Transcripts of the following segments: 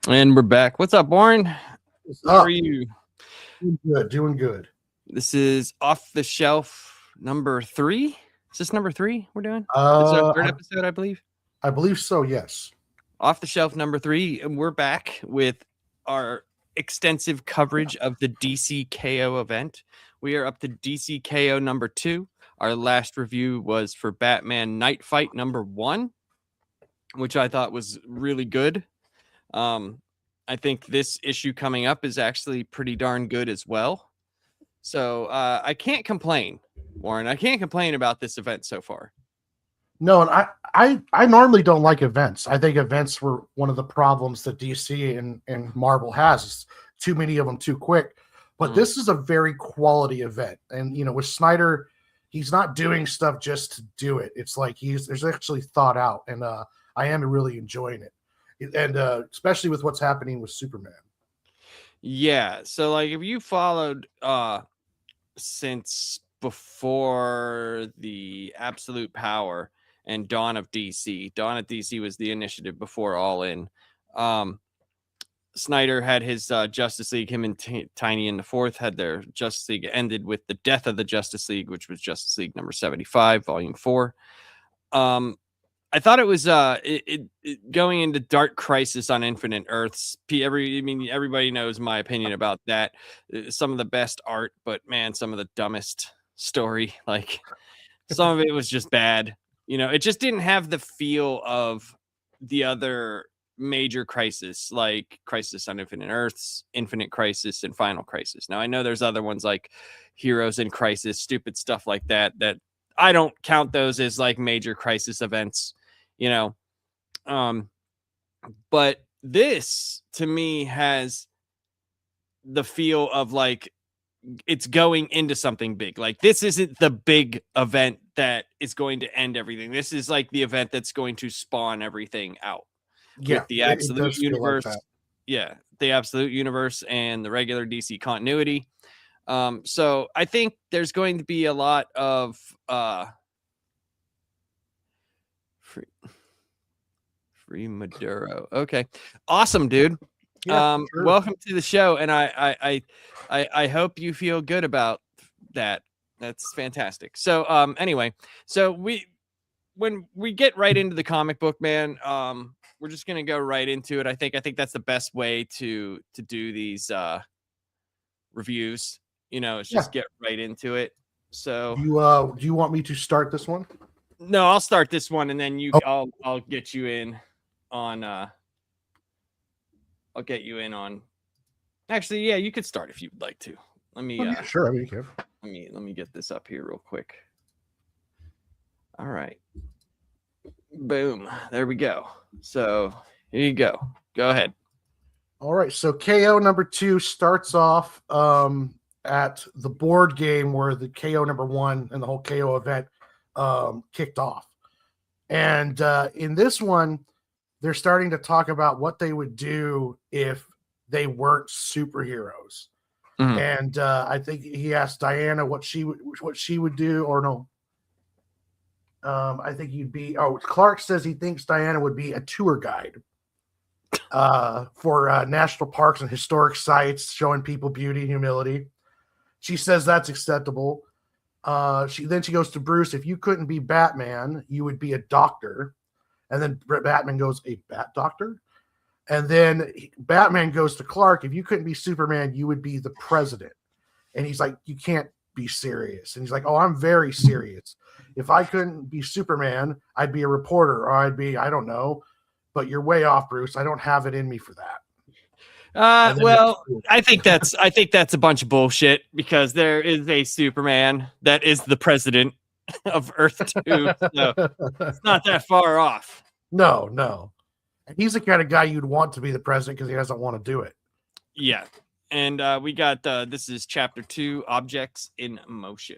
And we're back. What's up, Warren? What's How are up? you? Doing good. Doing good. This is off the shelf number 3. Is this number 3 we're doing? This is our Uh, third I, episode, I believe. I believe so. Yes. Off the shelf number 3, and we're back with our extensive coverage of the DC KO event. We are up to DC KO number 2. Our last review was for Batman Night Fight number 1, which I thought was really good. I think this issue coming up is actually pretty darn good as well. So I can't complain, Warren. I can't complain about this event so far. No, and I normally don't like events. I think events were one of the problems that DC and Marvel has. Is too many of them too quick. But this is a very quality event, and with Snyder, he's not doing stuff just to do it. It's like there's actually thought out, and I am really enjoying it, and especially with what's happening with Superman. Yeah. So like, if you followed since before the Absolute Power and Dawn of DC. Dawn of DC was the initiative before All In. Snyder had his Justice League. Him and Tiny in the fourth had their Justice League. Ended with the death of the Justice League, which was Justice League number 75, volume 4. I thought it was going into Dark Crisis on Infinite Earths. Everybody knows my opinion about that. Some of the best art, but man, some of the dumbest story. Like, some of it was just bad. It just didn't have the feel of the other major Crisis, like Crisis on Infinite Earths, Infinite Crisis, and Final Crisis. Now, I know there's other ones like Heroes in Crisis, stupid stuff like that I don't count those as like major Crisis events. But this to me has the feel of like it's going into something big. Like, this isn't the big event that is going to end everything. This is like the event that's going to spawn everything out with the Absolute Universe. Like, yeah, the Absolute Universe and the regular DC continuity. So I think there's going to be a lot of Free Maduro. Okay. Awesome, dude. Yeah, sure. Welcome to the show. And I hope you feel good about that. That's fantastic. So, anyway, so when we get right into the comic book, man, we're just going to go right into it. I think that's the best way to do these, reviews, it's just get right into it. So do you want me to start this one? No, I'll start this one, and then I'll get you in on I'll get you in on. Actually, yeah, you could start if you'd like to. Let me sure. I mean, you can. Let me get this up here real quick. All right. Boom. There we go. So here you go. Go ahead. All right. So KO number 2 starts off at the board game where the KO number 1 and the whole KO event kicked off. And in this one, they're starting to talk about what they would do if they weren't superheroes. Mm-hmm. And I think he asked Diana what she would do, or no. I think Clark says he thinks Diana would be a tour guide for national parks and historic sites, showing people beauty and humility. She says that's acceptable. She goes to Bruce. If you couldn't be Batman, you would be a doctor. And then Batman goes, a bat doctor? And then Batman goes to Clark. If you couldn't be Superman, you would be the president. And he's like, you can't be serious. And he's like, oh, I'm very serious. If I couldn't be Superman, I'd be a reporter, or I'd be, I don't know. But you're way off, Bruce. I don't have it in me for that. Well, I think that's a bunch of bullshit, because there is a Superman that is the president of Earth 2. So it's not that far off. No. He's the kind of guy you'd want to be the president because he doesn't want to do it. Yeah. And we got this is chapter 2, Objects in Motion.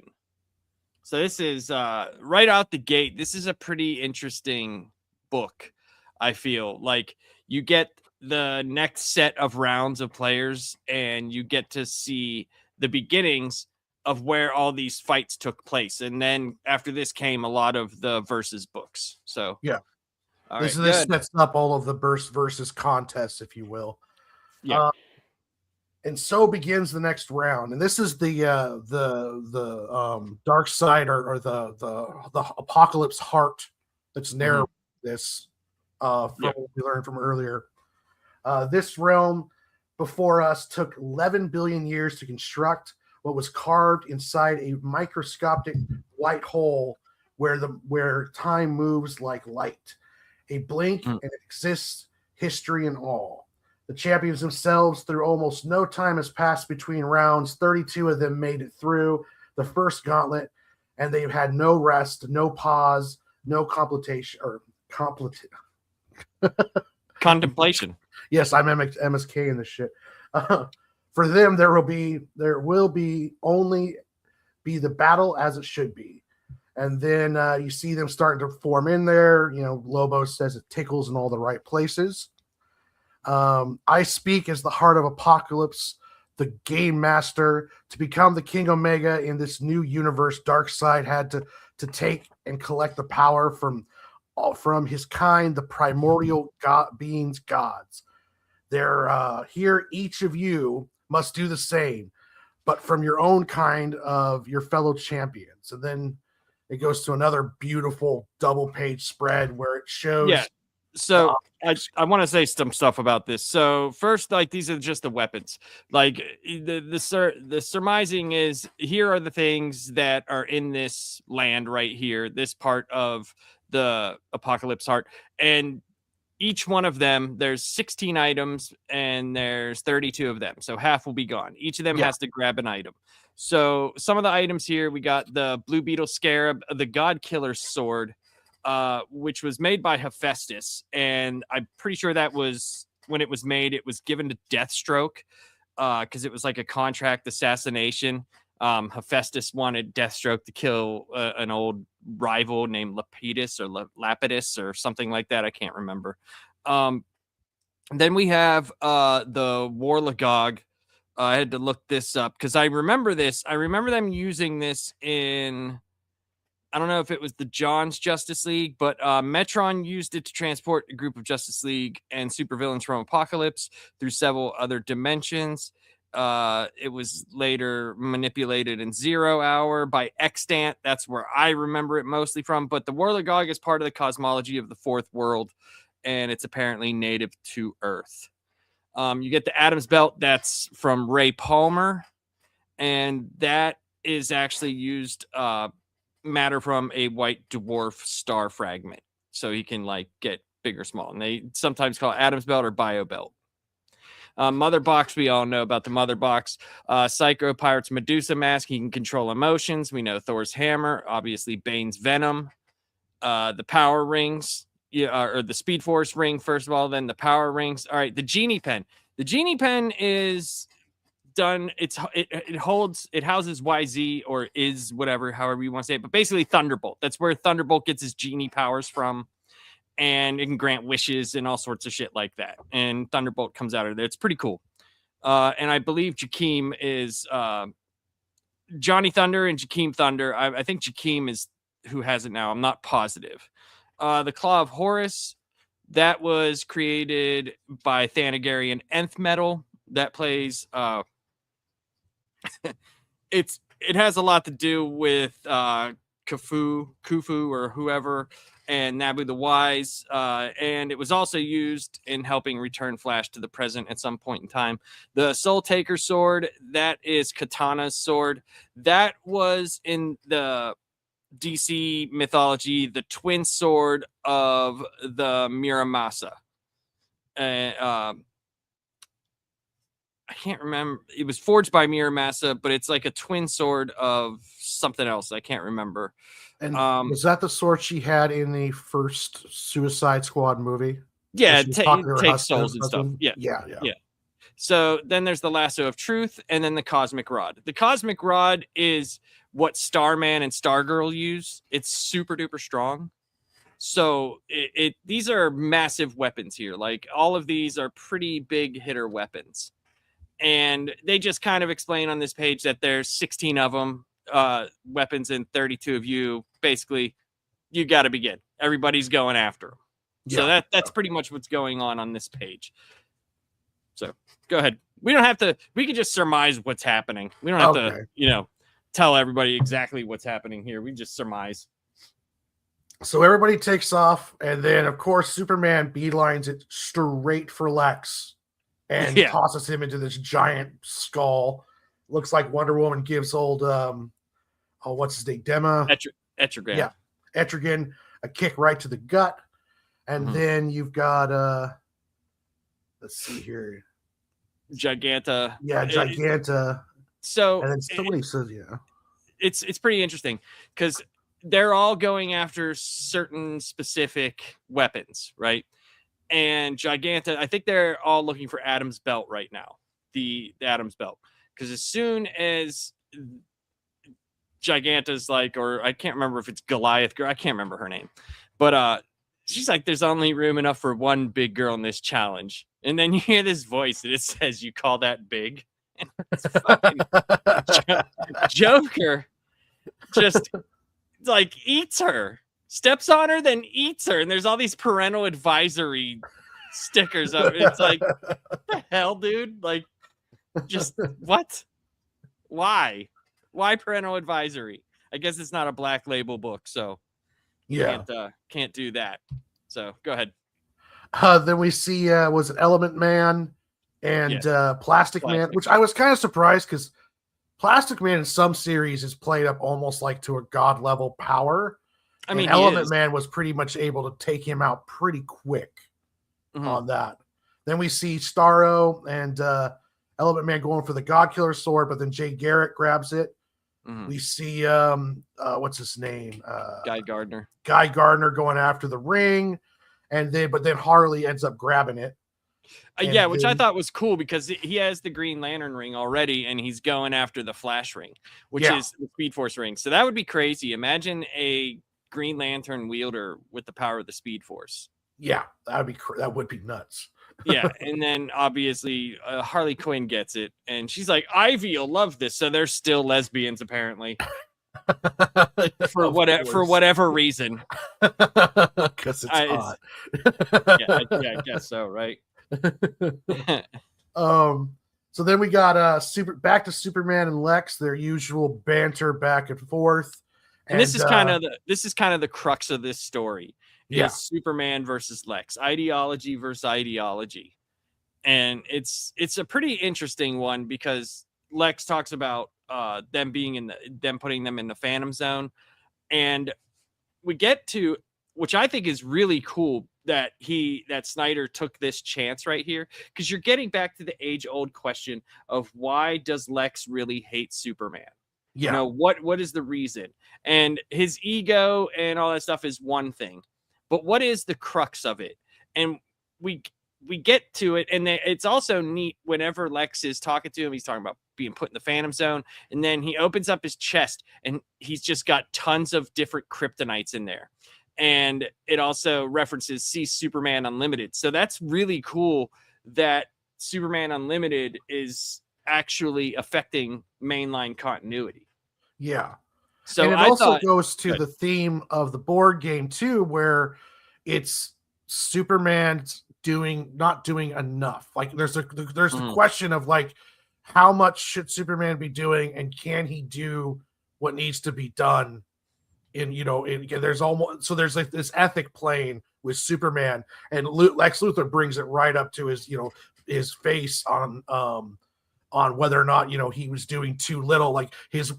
So this is right out the gate. This is a pretty interesting book. I feel like you get the next set of rounds of players, and you get to see the beginnings of where all these fights took place. And then after this came a lot of the versus books. So yeah. All This right, this good. sets up all of the burst versus contests, if you will. Yeah. Uh, and so begins the next round. And this is the dark side or the apocalypse heart that's narrating this from Yeah. what we learned from earlier. This realm before us took 11 billion years to construct what was carved inside a microscopic white hole where time moves like light. A blink Mm. and it exists, history and all. The champions themselves, through almost no time has passed between rounds. 32 of them made it through the first gauntlet, and they've had no rest, no pause, no complication or complet. Contemplation. Yes, I'm MSK in this shit. For them, there will be only be the battle as it should be. And then you see them starting to form in there. You know, Lobo says it tickles in all the right places. I speak as the heart of Apocalypse, the game master. To become the King Omega in this new universe, Darkseid had to take and collect the power from his kind, the primordial beings, gods. They're here. Each of you must do the same, but from your own kind of your fellow champions. And then it goes to another beautiful double page spread where it shows. Yeah. So I want to say some stuff about this. So first, like, these are just the weapons. Like the surmising is, here are the things that are in this land right here, this part of the apocalypse heart, and each one of them, there's 16 items and there's 32 of them, so half will be gone. Each of them has to grab an item. So some of the items here, we got the blue beetle scarab, the god killer sword, which was made by Hephaestus, and I'm pretty sure that was, when it was made, it was given to Deathstroke, because it was like a contract assassination. Hephaestus wanted Deathstroke to kill an old rival named Lapidus or Lapidus or something like that. I can't remember. Then we have the Warlagog. I had to look this up because I remember this. I remember them using this in, I don't know if it was the John's Justice League, but Metron used it to transport a group of Justice League and supervillains from Apocalypse through several other dimensions. It was later manipulated in Zero Hour by Extant. That's where I remember it mostly from. But the Warlagog is part of the cosmology of the fourth world, and it's apparently native to Earth. You get the Adam's Belt. That's from Ray Palmer, and that is actually used matter from a white dwarf star fragment, so he can like get big or small. And they sometimes call it Adam's Belt or Bio Belt. Mother Box, we all know about the Mother Box. Psycho Pirate's Medusa mask, he can control emotions. We know Thor's hammer, obviously Bane's venom. The power rings, or the Speed Force ring, first of all, then the power rings. All right, the Genie Pen. The Genie Pen is done. It houses YZ, or is whatever, however you want to say it, but basically Thunderbolt. That's where Thunderbolt gets his genie powers from, and it can grant wishes and all sorts of shit like that. And Thunderbolt comes out of there. It's pretty cool. And I believe Jakeem is Johnny Thunder and Jakeem Thunder. I think Jakeem is who has it now. I'm not positive. The Claw of Horus, that was created by Thanagarian Nth Metal. That plays it has a lot to do with Khufu or whoever, and Nabu the Wise, and it was also used in helping return Flash to the present at some point in time. The Soul Taker sword, that is Katana's sword. That was in the DC mythology the twin sword of the Muramasa. I can't remember. It was forged by Muramasa, but it's like a twin sword of something else. I can't remember. And was that the sword she had in the first Suicide Squad movie? Yeah, it takes souls and stuff. Yeah. So then there's the Lasso of Truth, and then the Cosmic Rod. The Cosmic Rod is what Starman and Stargirl use. It's super duper strong. So these are massive weapons here. Like, all of these are pretty big hitter weapons. And they just kind of explain on this page that there's 16 of them, weapons, and 32 of you. Basically, you got to begin. Everybody's going after them. So that's pretty much what's going on this page. So go ahead. We don't have to. We can just surmise what's happening. We don't have to, tell everybody exactly what's happening here. We just surmise. So everybody takes off, and then of course Superman beelines it straight for Lex, and tosses him into this giant skull. Looks like Wonder Woman gives old what's his name, Etrigan. Yeah, Etrigan a kick right to the gut, and then you've got let's see here, Giganta. Yeah, Giganta. So and then somebody says, it's pretty interesting because they're all going after certain specific weapons, right? And Giganta, I think they're all looking for Adam's belt right now, the Adam's belt, because as soon as Giganta's like, or I can't remember if it's Goliath girl, I can't remember her name, but she's like, there's only room enough for one big girl in this challenge. And then you hear this voice and it says, you call that big? And it's fucking Joker just like eats her, steps on her, then eats her. And there's all these parental advisory stickers up. It's like, what the hell, dude? Like, just what? Why parental advisory? I guess it's not a Black Label book, so can't do that. So go ahead. Then we see was it Element Man and Plastic Man, which I was kind of surprised because Plastic Man in some series is played up almost like to a god level power. I mean, Element Man was pretty much able to take him out pretty quick on that. Then we see Starro and Element Man going for the God Killer sword, but then Jay Garrick grabs it. We see what's his name? Guy Gardner. Guy Gardner going after the ring, but then Harley ends up grabbing it. Which I thought was cool because he has the Green Lantern ring already, and he's going after the Flash ring, which is the Speed Force ring. So that would be crazy. Imagine a Green Lantern wielder with the power of the Speed Force. Yeah, that would be nuts. Yeah, and then obviously Harley Quinn gets it, and she's like, Ivy will love this. So they're still lesbians apparently. for whatever reason. Because it's hot. I guess so, right? So then we got back to Superman and Lex, their usual banter back and forth. And this is kind of the crux of this story. Is Superman versus Lex, ideology versus ideology. And it's a pretty interesting one because Lex talks about them putting them in the Phantom Zone. And we get to, which I think is really cool, that Snyder took this chance right here, because you're getting back to the age-old question of why does Lex really hate Superman? Yeah. What is the reason? And his ego and all that stuff is one thing. But what is the crux of it? And we get to it, and it's also neat whenever Lex is talking to him, he's talking about being put in the Phantom Zone, and then he opens up his chest, and he's just got tons of different kryptonites in there. And it also references See Superman Unlimited. So that's really cool that Superman Unlimited is actually affecting mainline continuity. Yeah. So and it also goes to the theme of the board game too, where it's Superman not doing enough. Like there's the question of like, how much should Superman be doing, and can he do what needs to be done? There's like this ethic plane with Superman, and Lex Luthor brings it right up to his face on whether or not he was doing too little. Like his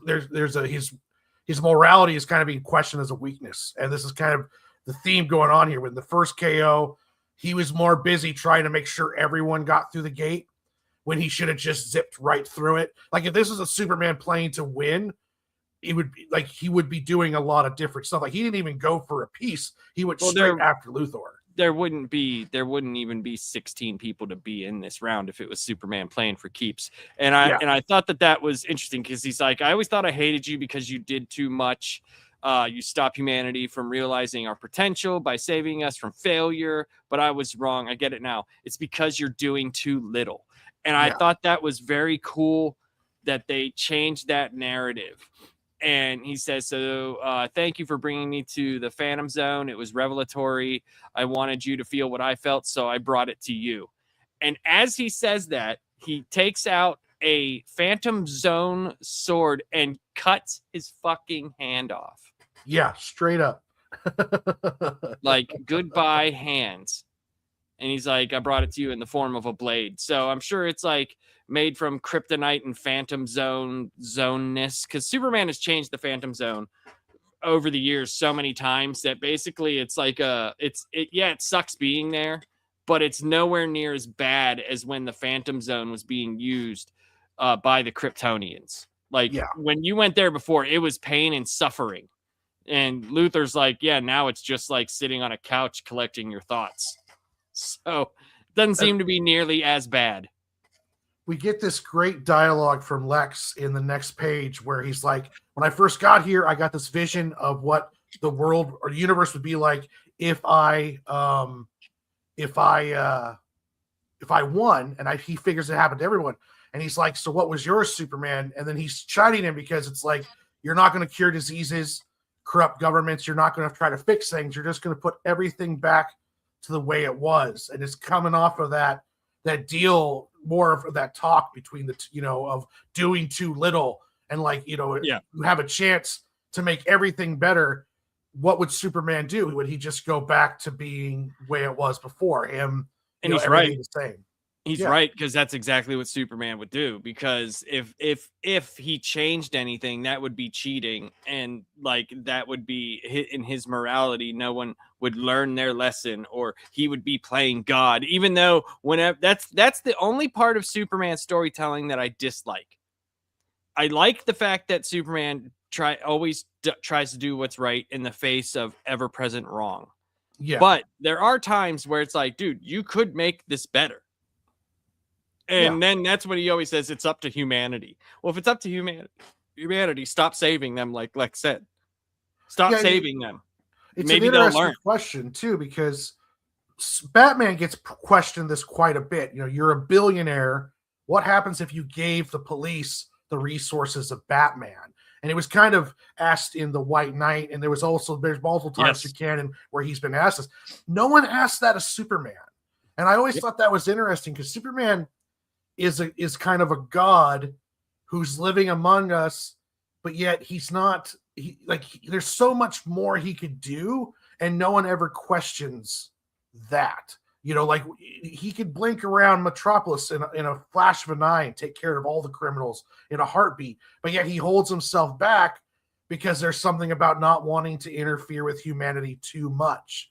morality is kind of being questioned as a weakness. And this is kind of the theme going on here. With the first KO, he was more busy trying to make sure everyone got through the gate when he should have just zipped right through it. Like if this was a Superman playing to win, he would be doing a lot of different stuff. Like he didn't even go for a piece. He went straight after Luthor. There wouldn't even be 16 people to be in this round if it was Superman playing for keeps. And I thought that was interesting because he's like, I always thought I hated you because you did too much. You stopped humanity from realizing our potential by saving us from failure. But I was wrong. I get it now. It's because you're doing too little. And I thought that was very cool that they changed that narrative. And he says, so thank you for bringing me to the Phantom Zone. It was revelatory. I wanted you to feel what I felt, so I brought it to you. And as he says that, he takes out a Phantom Zone sword and cuts his fucking hand off. Yeah, straight up. Like, goodbye, hands. And he's like, I brought it to you in the form of a blade. So I'm sure it's like made from kryptonite and Phantom zoneness, because Superman has changed the Phantom Zone over the years so many times that basically it's like it sucks being there, but it's nowhere near as bad as when the Phantom Zone was being used by the Kryptonians. Like, when you went there before, it was pain and suffering. And Luthor's like, yeah, now it's just like sitting on a couch collecting your thoughts. So it doesn't seem to be nearly as bad. We get this great dialogue from Lex in the next page where he's like, when I first got here, I got this vision of what the world or the universe would be like if I won, and he figures it happened to everyone. And he's like, so what was yours, Superman? And then he's chiding him because it's like, you're not going to cure diseases, corrupt governments. You're not going to try to fix things. You're just going to put everything back to the way it was. And it's coming off of that deal, more of that talk between of doing too little and you have a chance to make everything better. What would Superman do? Would he just go back to being the way it was before him? And he's right. The same. He's right, because that's exactly what Superman would do. Because if he changed anything, that would be cheating, and like that would be in his morality. No one would learn their lesson, or he would be playing God. Even though whenever that's the only part of Superman's storytelling that I dislike. I like the fact that Superman always tries to do what's right in the face of ever-present wrong. Yeah, but there are times where it's like, dude, you could make this better. And then that's what he always says, it's up to humanity. Well, if it's up to humanity, stop saving them, like Lex said. Stop saving them. It's maybe an interesting question, too, because Batman gets questioned this quite a bit. You're a billionaire. What happens if you gave the police the resources of Batman? And it was kind of asked in The White Knight, and there's multiple times in canon where he's been asked this. No one asked that of Superman. And I always thought that was interesting, because Superman is kind of a god who's living among us, but yet he's not. There's so much more he could do, and no one ever questions that. He could blink around Metropolis in a flash of an eye and take care of all the criminals in a heartbeat, but yet he holds himself back because there's something about not wanting to interfere with humanity too much.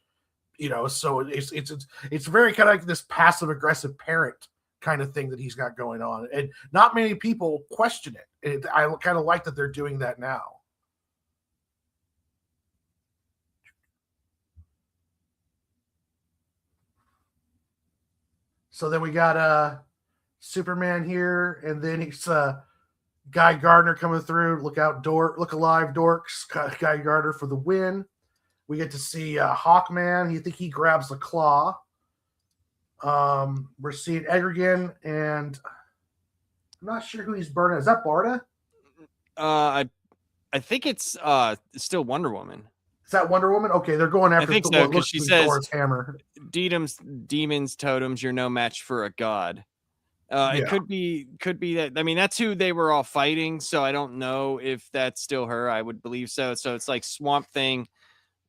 So it's very kind of like this passive aggressive parent kind of thing that he's got going on, and not many people question it. I kind of like that they're doing that now. So then we got Superman here, and then he's Guy Gardner coming through. Look alive, dorks. Guy Gardner for the win. We get to see Hawkman. He grabs the claw. We're seeing Egerton, and I'm not sure who he's burning. Is that Barda? I think it's still Wonder Woman. Is that Wonder Woman? Okay, they're going after. I think so, because she says, Thor's hammer. Demons, totems, you're no match for a god. It could be that. I mean, that's who they were all fighting. So I don't know if that's still her. I would believe so. So it's like Swamp Thing,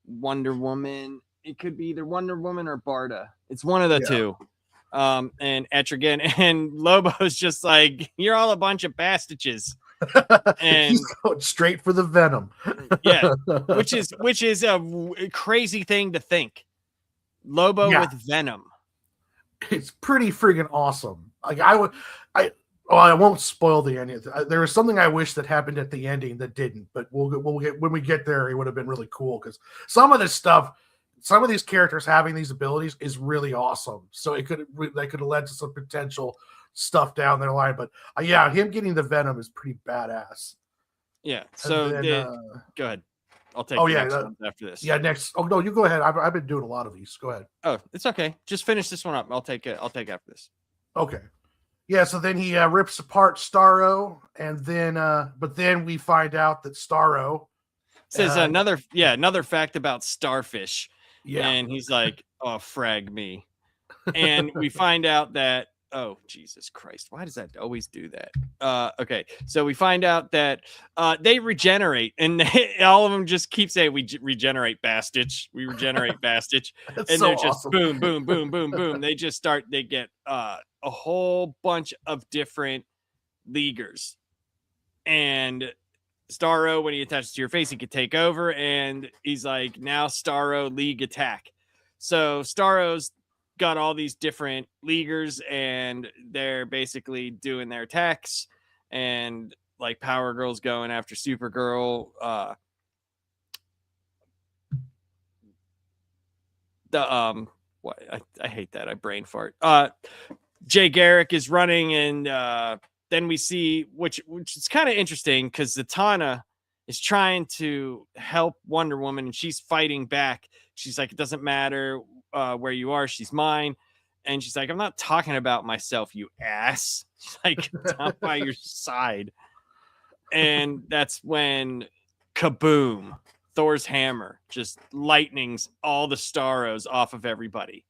Wonder Woman. It could be either Wonder Woman or Barda. It's one of the two. And Etrigan, and Lobo's just like, you're all a bunch of bastages. And he's going straight for the venom. which is a crazy thing to think. Lobo with venom. It's pretty freaking awesome. Like I won't spoil the ending. There was something I wish that happened at the ending that didn't, but we'll get when we get there. It would have been really cool, because some of this stuff, some of these characters having these abilities is really awesome. So they could have led to some potential stuff down their line. But him getting the venom is pretty badass. Yeah. So go ahead. I'll take next one after this. Yeah, next. Oh no, you go ahead. I've been doing a lot of these. Go ahead. Oh, it's okay. Just finish this one up. I'll take it after this. Okay. Yeah, so then he rips apart Starro, and then but then we find out that Starro says another fact about starfish. yeah. And he's like, oh, frag me. And we find out that, oh, Jesus Christ, why does that always do that? Okay, so we find out that they regenerate, and all of them just keep saying, we regenerate Bastich, we regenerate Bastich. That's And so they're just awesome. boom, boom, boom, boom, boom. They get a whole bunch of different leaguers. And Starro, when he attaches to your face, he could take over, and he's like, now Starro League attack. So Starro's got all these different leaguers, and they're basically doing their attacks, and like Power Girl's going after Supergirl. What I hate that, I brain fart. Jay Garrick is running, and then we see, which is kind of interesting, because Zatanna is trying to help Wonder Woman, and she's fighting back. She's like, it doesn't matter where you are, she's mine. And she's like, I'm not talking about myself, you ass. She's like, down by your side. And that's when kaboom, Thor's hammer just lightnings all the Starros off of everybody.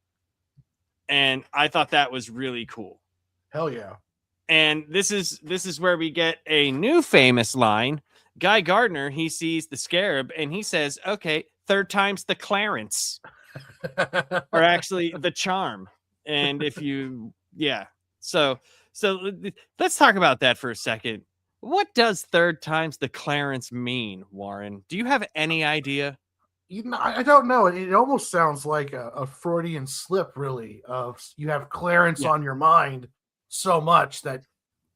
And I thought that was really cool. Hell yeah. And this is where we get a new famous line. Guy Gardner, he sees the Scarab, and he says, okay, third time's the Clarence. Or actually the charm. And if you, yeah. So let's talk about that for a second. What does third time's the Clarence mean, Warren? Do you have any idea? I don't know. It almost sounds like a Freudian slip, really. Of you have Clarence on your mind so much that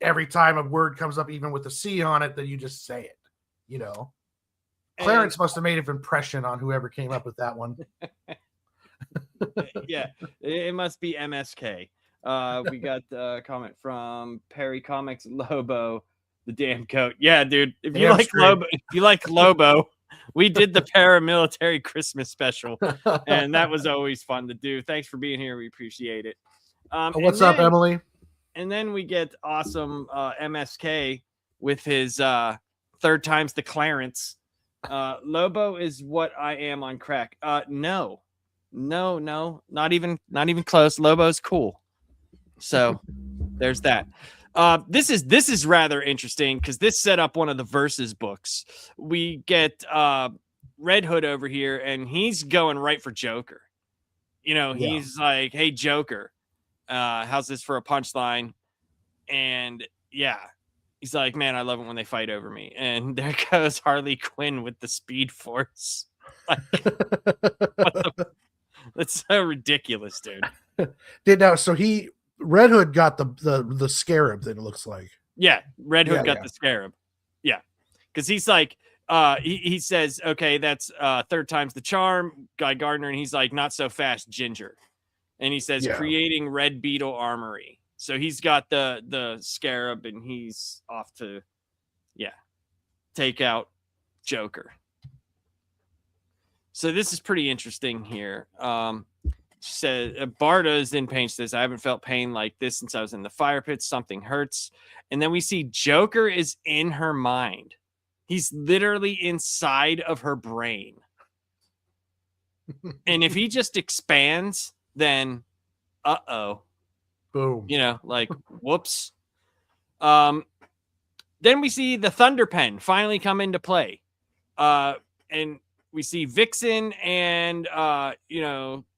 every time a word comes up, even with a C on it, that you just say it. You know, Clarence must have made an impression on whoever came up with that one. Yeah, it must be MSK. We got a comment from Perry Comics Lobo, the damn coat. Yeah, dude. If you like Lobo, we did the paramilitary Christmas special, and that was always fun to do. Thanks for being here. We appreciate it. What's up, Emily? And then we get awesome MSK with his third time's the Clarence. Lobo is what I am on crack. No, not even close. Lobo's cool. So there's that. This is rather interesting, because this set up one of the Versus books. We get Red Hood over here, and he's going right for Joker. You know, he's like, hey, Joker, how's this for a punchline? And yeah, he's like, man, I love it when they fight over me. And there goes Harley Quinn with the Speed Force. Like, that's so ridiculous, dude. So Red Hood got the Scarab, that it looks like. Yeah, Red Hood got the Scarab. Yeah, because he's like, he says, okay, that's third time's the charm, Guy Gardner, and he's like, not so fast, Ginger. And he says, creating Red Beetle Armory. So he's got the Scarab, and he's off to, take out Joker. So this is pretty interesting here. She said, Barda is in pain. She says, I haven't felt pain like this since I was in the fire pit. Something hurts. And then we see Joker is in her mind. He's literally inside of her brain. And if he just expands, then boom. You know, like, whoops. Then we see the Thunder Pen finally come into play. And we see Vixen and,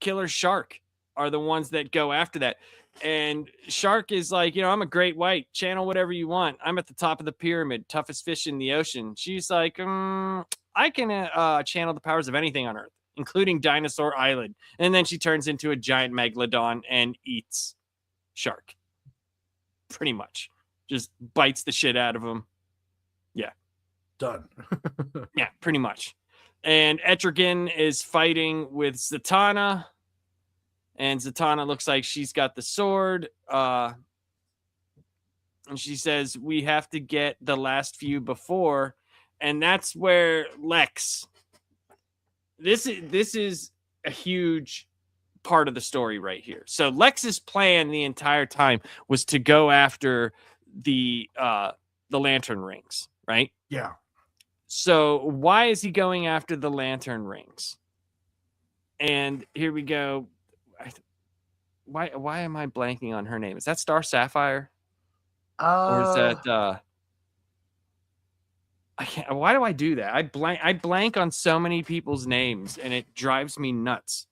Killer Shark are the ones that go after that. And Shark is like, I'm a great white. Channel whatever you want. I'm at the top of the pyramid. Toughest fish in the ocean. She's like, I can channel the powers of anything on Earth, including Dinosaur Island. And then she turns into a giant megalodon and eats Shark. Pretty much. Just bites the shit out of him. Yeah. Done. Yeah, pretty much. And Etrigan is fighting with Zatanna. And Zatanna looks like she's got the sword. And she says, we have to get the last few before. And that's where Lex. This is a huge part of the story right here. So Lex's plan the entire time was to go after the lantern rings, right? Yeah. So why is he going after the lantern rings? And here we go. Why am I blanking on her name? Is that Star Sapphire? Or is that I can't, why do I do that? I blank on so many people's names and it drives me nuts.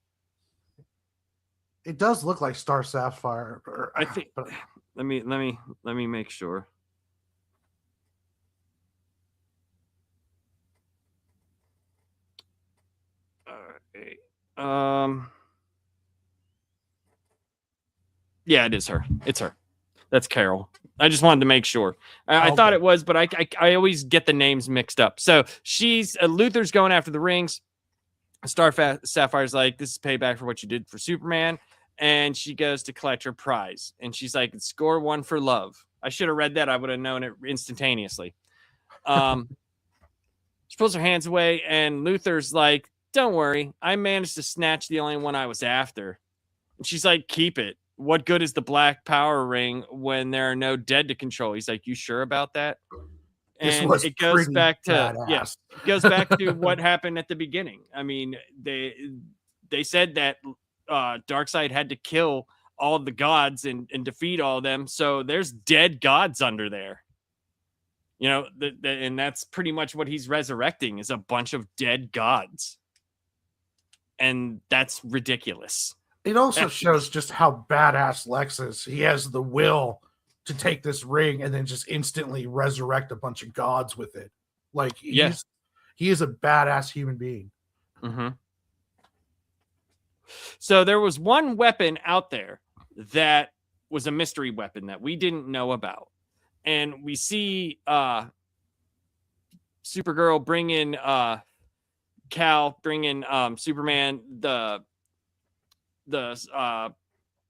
It does look like Star Sapphire. I think but, let me make sure. Okay. Yeah, it is her. It's her. That's Carol. I just wanted to make sure. I thought it was, but I always get the names mixed up. So she's Luther's going after the rings. Sapphire's like, this is payback for what you did for Superman. And she goes to collect her prize. And she's like, score 1 for love. I should have read that. I would have known it instantaneously. She pulls her hands away, and Luther's like, don't worry. I managed to snatch the only one I was after. And she's like, keep it. What good is the black power ring when there are no dead to control? He's like, you sure about that? And it goes back to it goes back to what happened at the beginning. I mean, they said that Darkseid had to kill all the gods and defeat all of them. So there's dead gods under there. You know, and that's pretty much what he's resurrecting is a bunch of dead gods. And that's ridiculous. It also shows just how badass Lex is. He has the will to take this ring and then just instantly resurrect a bunch of gods with it. Like he is a badass human being. Mm-hmm. So there was one weapon out there that was a mystery weapon that we didn't know about. And we see Supergirl bring in Cal, bring in Superman, the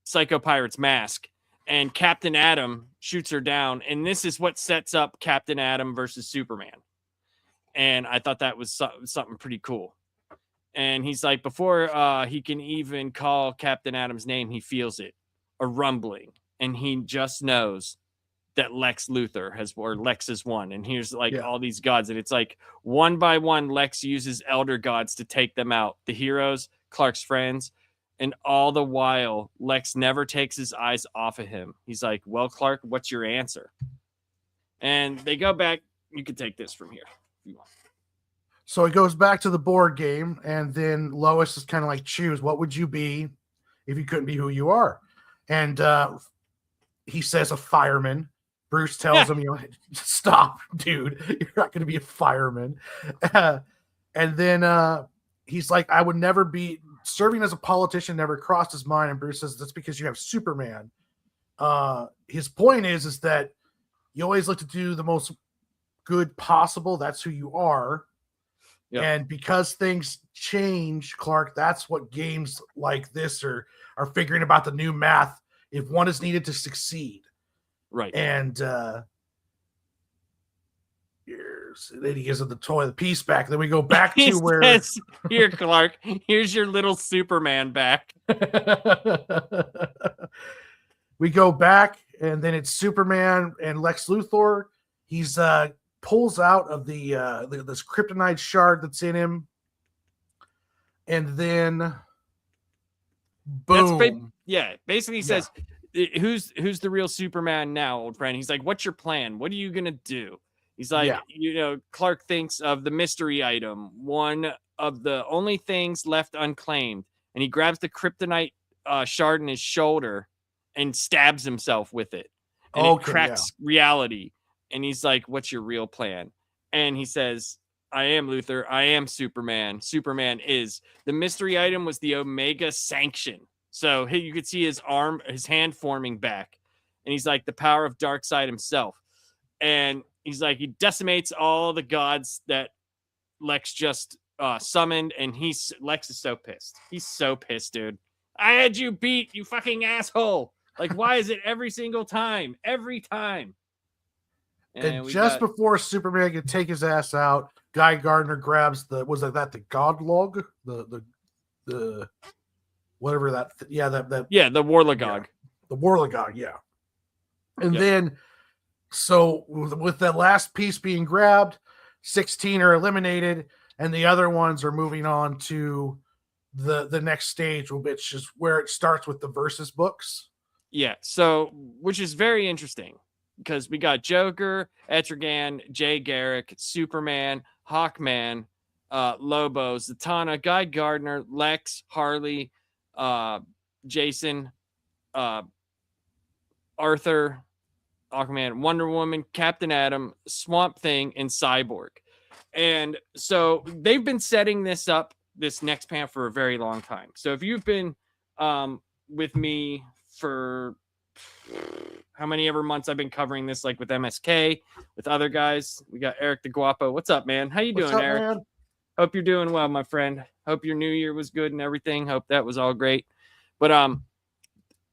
Psycho Pirate's mask, and Captain Atom shoots her down. And this is what sets up Captain Atom versus Superman. And I thought that was something pretty cool. And he's like, before he can even call Captain Atom's name, he feels it, a rumbling. And he just knows that Lex has won. And here's all these gods. And it's like one by one, Lex uses elder gods to take them out. The heroes, Clark's friends. And all the while, Lex never takes his eyes off of him. He's like, well, Clark, what's your answer? And they go back. You can take this from here if you want. So it goes back to the board game. And then Lois is kind of like, choose, what would you be if you couldn't be who you are? And he says a fireman. Bruce tells him, stop, dude. You're not going to be a fireman. And then he's like, I would never be serving as a politician, never crossed his mind. And Bruce says, that's because you have Superman. His point is that you always look to do the most good possible. That's who you are. Yep. And because things change, Clark, that's what games like this are figuring about the new math. If one is needed to succeed. Right. And then he gives him the toy, the piece back. Then we go back to where here, Clark, here's your little Superman back. We go back, and then it's Superman and Lex Luthor. He's pulls out of the this kryptonite shard that's in him, and then boom. Basically he says, who's the real Superman now, old friend? He's like, what's your plan? What are you gonna do? He's like, Clark thinks of the mystery item, one of the only things left unclaimed, and he grabs the kryptonite shard in his shoulder and stabs himself with it, and it cracks reality. And he's like, what's your real plan? And he says, I am Luthor. I am Superman. Superman is. The mystery item was the Omega Sanction. So you could see his hand forming back. And he's like, the power of Darkseid himself. And he's like, he decimates all the gods that Lex just summoned. And Lex is so pissed. He's so pissed, dude. I had you beat, you fucking asshole. Like, why is it every single time? Every time. And just before Superman could take his ass out, Guy Gardner grabs the God log? whatever that. The Warlagog. The Warlagog, yeah. And Yep. then, so with that last piece being grabbed, 16 are eliminated, and the other ones are moving on to the next stage, which is where it starts with the versus books. Yeah, so which is very interesting because we got Joker, Etrigan, Jay Garrick, Superman, Hawkman, Lobo, Zatanna, Guy Gardner, Lex, Harley, Jason, Arthur, Aquaman, Wonder Woman, Captain Atom, Swamp Thing, and Cyborg. And so they've been setting this up, this next panel, for a very long time. So if you've been with me for how many ever months I've been covering this, like with MSK, with other guys, we got Eric the Guapo. What's up, man? How you doing, Eric? Man? Hope you're doing well, my friend. Hope your new year was good and everything. Hope that was all great. But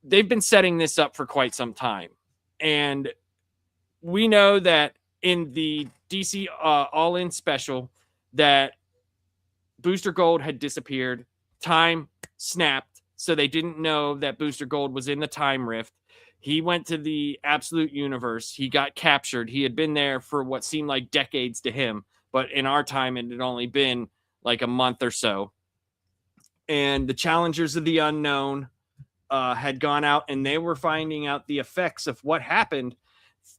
they've been setting this up for quite some time. And we know that in the DC All-In special that Booster Gold had disappeared. Time snapped, so they didn't know that Booster Gold was in the time rift. He went to the absolute universe. He got captured. He had been there for what seemed like decades to him, but in our time, it had only been like a month or so. And the challengers of the unknown had gone out, and they were finding out the effects of what happened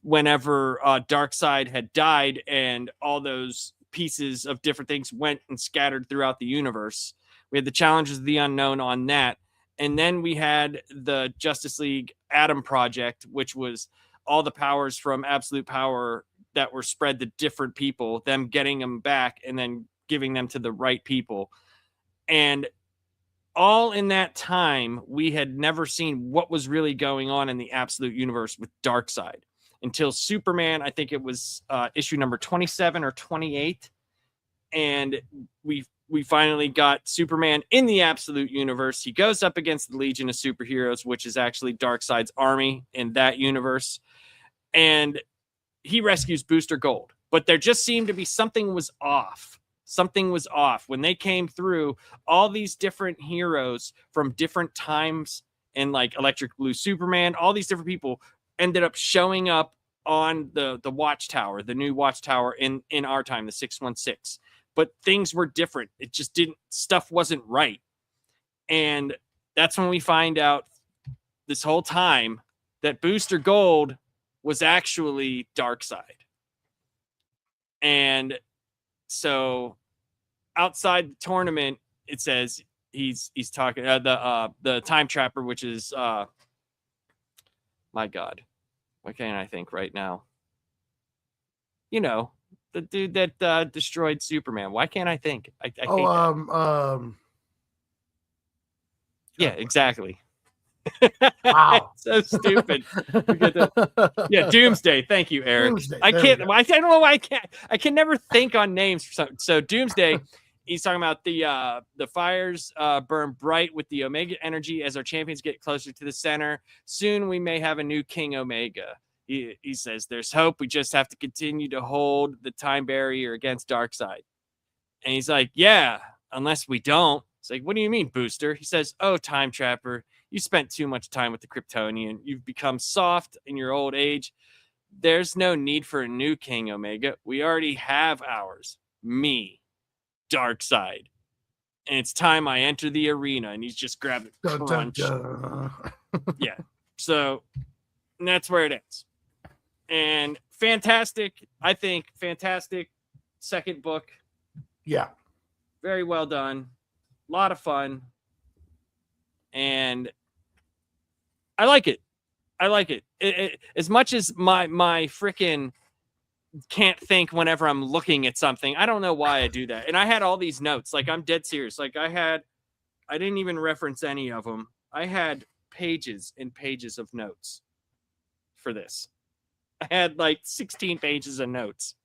whenever Darkseid had died, and all those pieces of different things went and scattered throughout the universe. We had the challenges of the unknown on that. And then we had the Justice League Atom Project, which was all the powers from Absolute Power that were spread to different people, them getting them back and then giving them to the right people. And all in that time, we had never seen what was really going on in the Absolute Universe with Darkseid until Superman. I think it was issue number 27 or 28. And we finally got Superman in the Absolute Universe. He goes up against the Legion of Superheroes, which is actually Darkseid's army in that universe. And he rescues Booster Gold. But there just seemed to be something was off. Something was off. When they came through, all these different heroes from different times, and like Electric Blue Superman, all these different people ended up showing up on the Watchtower, the new Watchtower in our time, the 616. But things were different. It just stuff wasn't right. And that's when we find out this whole time that Booster Gold was actually Darkseid. And so outside the tournament, it says he's talking the Time Trapper, which is my God, what can I think right now? You know, the dude that destroyed Superman. Why can't I think? I hate that. Yeah, exactly. Wow. So stupid. Yeah, Doomsday. Thank you, Eric. Doomsday. I don't know why I can never think on names. So Doomsday, he's talking about the fires burn bright with the Omega energy as our champions get closer to the center. Soon we may have a new King Omega. He says there's hope. We just have to continue to hold the time barrier against Darkseid. And he's like, yeah, unless we don't. It's like, what do you mean, Booster? He says, oh, Time Trapper, you spent too much time with the Kryptonian. You've become soft in your old age. There's no need for a new King Omega. We already have ours. Me, Darkseid. And it's time I enter the arena. And he's just grabbing crunch. Yeah. So that's where it ends. And fantastic, I think, fantastic second book. Yeah. Very well done. A lot of fun. And I like it. As much as my freaking can't think whenever I'm looking at something. I don't know why I do that. And I had all these notes. Like, I'm dead serious. Like, I didn't even reference any of them. I had pages and pages of notes for this. I had like 16 pages of notes.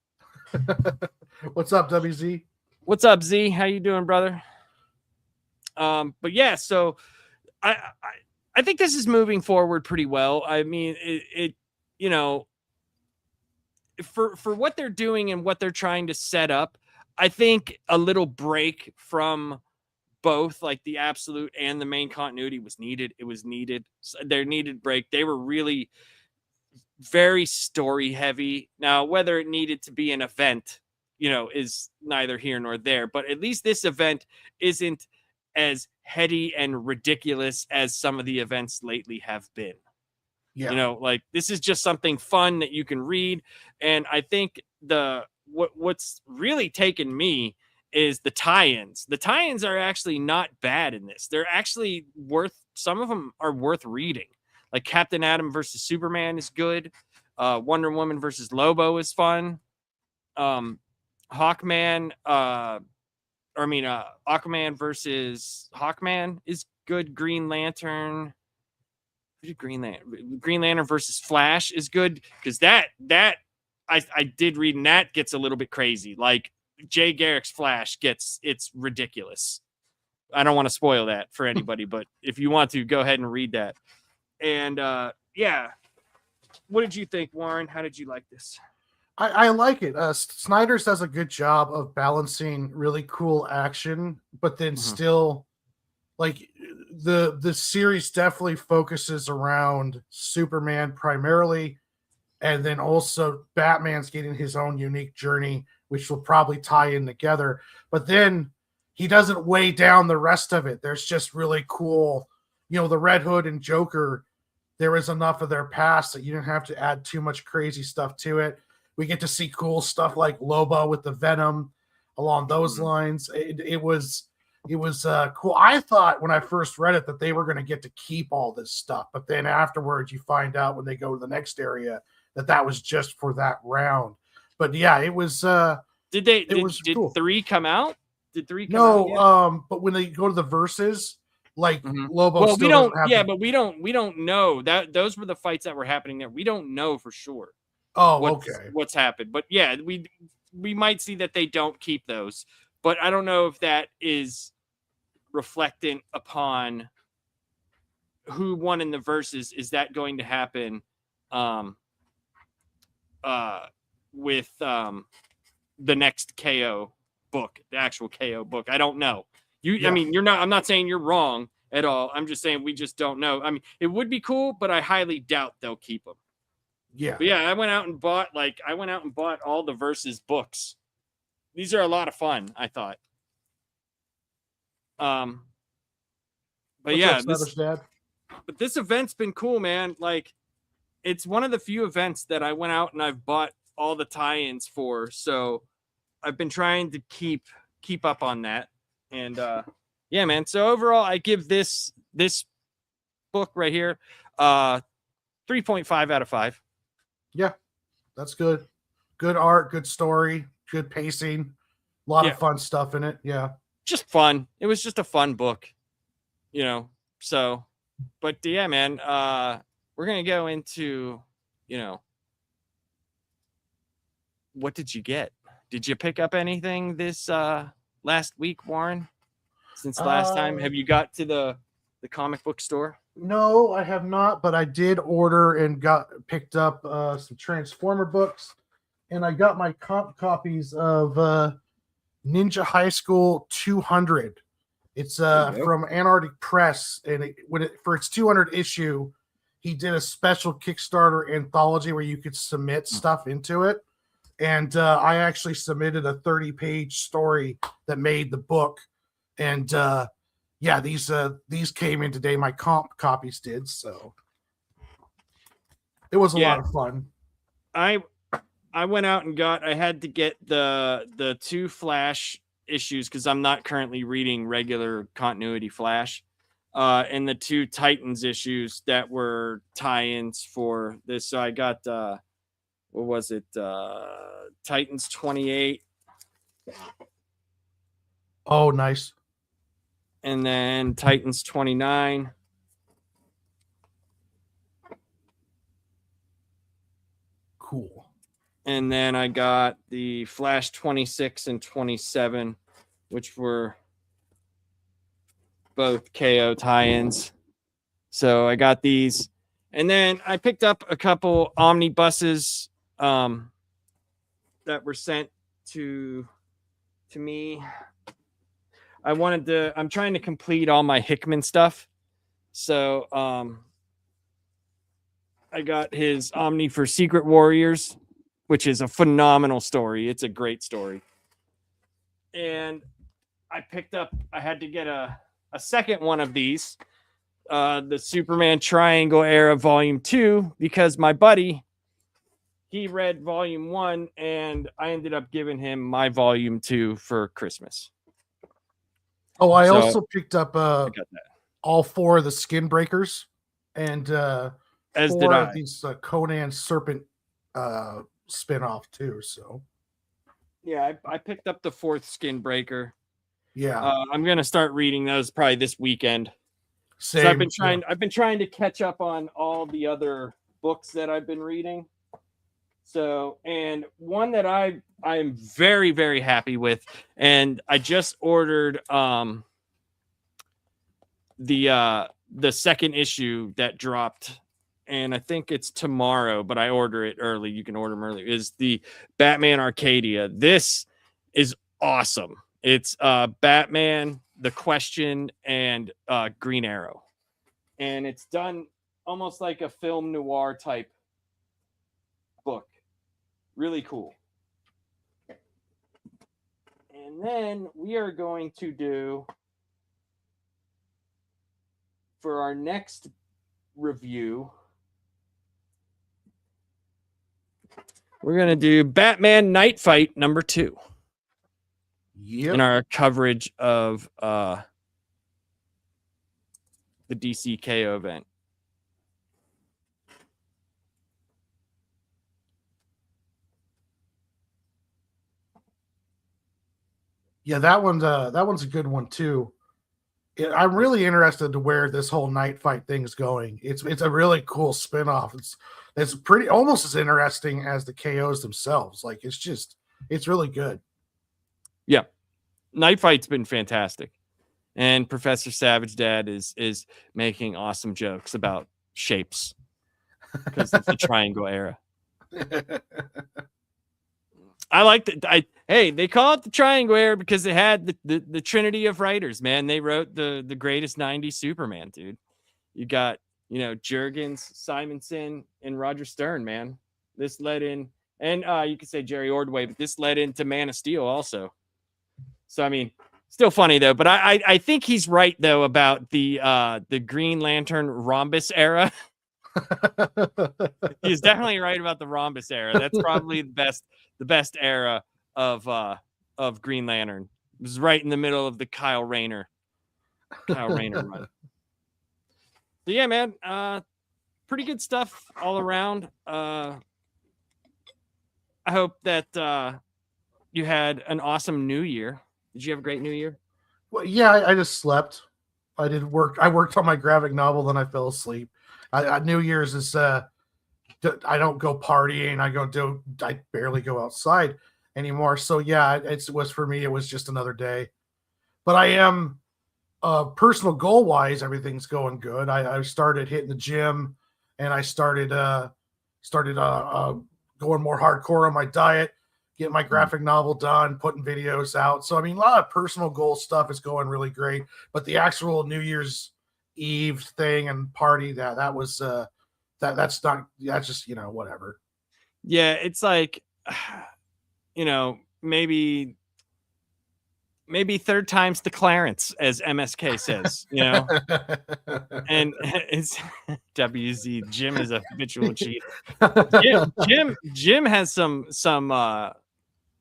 What's up, WZ? What's up, Z? How you doing, brother? But yeah, so I think this is moving forward pretty well. I mean, it you know, for what they're doing and what they're trying to set up, I think a little break from both, like the absolute and the main continuity was needed. It was needed. They needed break. They were really very story heavy. Now, whether it needed to be an event, is neither here nor there, but at least this event isn't as heady and ridiculous as some of the events lately have been. Yeah. Like this is just something fun that you can read. And I think what's really taken me is the tie-ins. The tie-ins are actually not bad in this. They're actually some of them are worth reading. Like Captain Atom versus Superman is good. Wonder Woman versus Lobo is fun. Aquaman versus Hawkman is good. Green Lantern versus Flash is good, because that I did read, and that gets a little bit crazy. Like Jay Garrick's Flash it's ridiculous. I don't want to spoil that for anybody, but if you want to, go ahead and read that. And yeah, what did you think, Warren? How did you like this? I like it. Snyder does a good job of balancing really cool action, but then still, like, the series definitely focuses around Superman primarily, and then also Batman's getting his own unique journey, which will probably tie in together. But then he doesn't weigh down the rest of it. There's just really cool, the Red Hood and Joker. There is enough of their past that you don't have to add too much crazy stuff to it. We get to see cool stuff like Lobo with the Venom along those lines. It was cool. I thought when I first read it that they were going to get to keep all this stuff, but then afterwards you find out when they go to the next area that was just for that round. But yeah, it was. Did cool. 3 come out? Did 3 come out? No, but when they go to the verses, like Lobo. Well, we don't. Yeah, but we don't know that those were the fights that were happening there. We don't know for sure. What's happened? But yeah, we might see that they don't keep those. But I don't know if that is reflectant upon who won in the verses. Is that going to happen with the next KO book, the actual KO book? I don't know. I mean, I'm not saying you're wrong at all. I'm just saying we just don't know. I mean, it would be cool, but I highly doubt they'll keep them. Yeah. But yeah, I went out and bought all the verses books. These are a lot of fun, I thought. But yeah, this event's been cool, man. Like, it's one of the few events that I went out and I've bought all the tie-ins for. So I've been trying to keep up on that. And yeah, man. So overall, I give this book right here 3.5 out of 5. Yeah, that's good. Good art, good story, good pacing, a lot of fun stuff in it. Yeah, just fun. It was just a fun book, So, but yeah, man. We're gonna go into, what did you get? Did you pick up anything this last week, Warren? Since last time, have you got to the comic book store? No, I have not, but I did order and picked up some Transformer books, and I got my copies of Ninja High School 200. It's from Antarctic Press, and for its 200 issue, he did a special Kickstarter anthology where you could submit stuff into it, and I actually submitted a 30-page story that made the book, and yeah, these came in today. My comp copies did, so it was a lot of fun. I went out and I had to get the 2 Flash issues because I'm not currently reading regular continuity Flash, and the 2 Titans issues that were tie-ins for this. So I got what was it? Titans 28. Oh, nice. And then Titans 29. Cool. And then I got the Flash 26 and 27, which were both KO tie-ins. So I got these. And then I picked up a couple omnibuses that were sent to me. I'm trying to complete all my Hickman stuff. So I got his Omni for Secret Warriors, which is a phenomenal story. It's a great story. And I had to get a second one of these, the Superman Triangle Era Volume 2, because my buddy, he read Volume 1, and I ended up giving him my Volume 2 for Christmas. Oh, I also picked up I got that. all 4 of the Skin Breakers, and As 4 did of I. these Conan Serpent spin-off too. So Yeah, I picked up the 4th Skin Breaker. yeah, I'm gonna start reading those probably this weekend. same. So I've been trying to catch up on all the other books that I've been reading. So, and one that I am very, very happy with, and I just ordered the second issue that dropped, and I think it's tomorrow, but I order it early. You can order them early. Is the Batman Arcadia. This is awesome. It's Batman, The Question, and Green Arrow. And it's done almost like a film noir type book. Really cool. And then we are going to do, for our next review, we're going to do Batman Night Fight number 2. Yep. In our coverage of the DC KO event. Yeah, that one's a good one too. I'm really interested to where this whole Night Fight thing's going. It's a really cool spinoff. It's pretty almost as interesting as the KOs themselves. Like it's really good. Yeah, Night Fight's been fantastic, and Professor Savage Dad is making awesome jokes about shapes because of the Triangle Era. I like that. Hey, they call it the Triangle Era because it had the trinity of writers. Man, they wrote the greatest '90s Superman, dude. You got Jurgens, Simonson, and Roger Stern. Man, this led in, and you could say Jerry Ordway, but this led into Man of Steel also. So I mean, still funny though. But I think he's right though about the Green Lantern rhombus era. He's definitely right about the rhombus era. That's probably the best era of Green Lantern. It was right in the middle of the Kyle Rayner run. So yeah, man, pretty good stuff all around. I hope that you had an awesome New Year. Did you have a great New Year? Well, yeah, I just slept. I did work. I worked on my graphic novel, then I fell asleep. New Year's is I don't go partying. I barely go outside anymore. So yeah, it was for me. It was just another day. But I am personal goal wise, everything's going good. I started hitting the gym, and I started going more hardcore on my diet, getting my graphic novel done, putting videos out. So I mean, a lot of personal goal stuff is going really great. But the actual New Year's Eve thing and party that's just whatever. Yeah, it's like maybe third time's the Clarence, as MSK says, and it's WZ. Jim is a habitual cheater. Jim has some